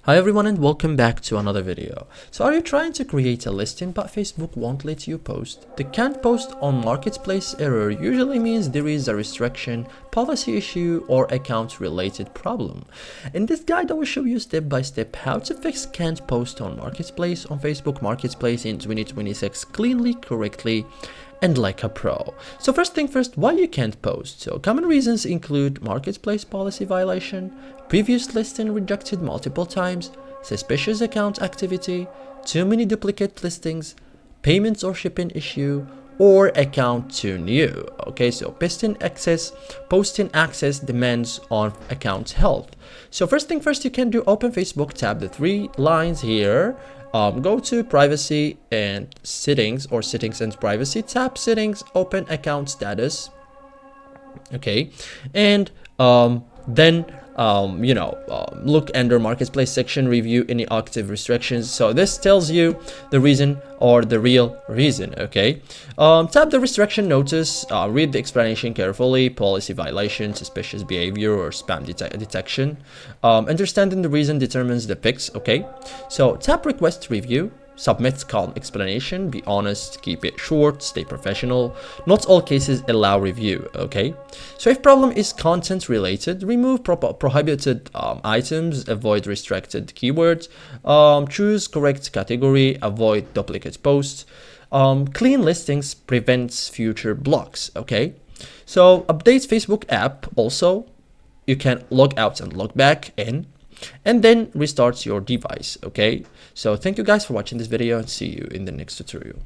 Hi everyone and welcome back to another video. So are you trying to create a listing but Facebook won't let you post? The can't post on marketplace error usually means there is a restriction, policy issue or account related problem. In this guide I will show you step by step how to fix can't post on marketplace on Facebook Marketplace in 2026 cleanly, correctly and like a pro. So first thing first, why you can't post? So common reasons include marketplace policy violation, previous listing rejected multiple times, suspicious account activity, too many duplicate listings, payments or shipping issue, or account too new. Okay, so posting access demands on account health. So first thing first, you can do open Facebook, tap the three lines here, go to privacy and settings, or settings and privacy, tap settings, open account status. Okay, and then look under marketplace section, review any active restrictions. So this tells you the reason or the real reason. Okay, tap the restriction notice, read the explanation carefully, policy violation, suspicious behavior or spam detection. Understanding the reason determines the fix. Okay, so tap request review, submit calm explanation, be honest, keep it short, stay professional. Not all cases allow review. Okay, so if problem is content related, remove prohibited items, avoid restricted keywords, choose correct category, avoid duplicate posts. Clean listings prevents future blocks. Okay, so update Facebook app. Also you can log out and log back in and then restart your device. Okay, so thank you guys for watching this video and see you in the next tutorial.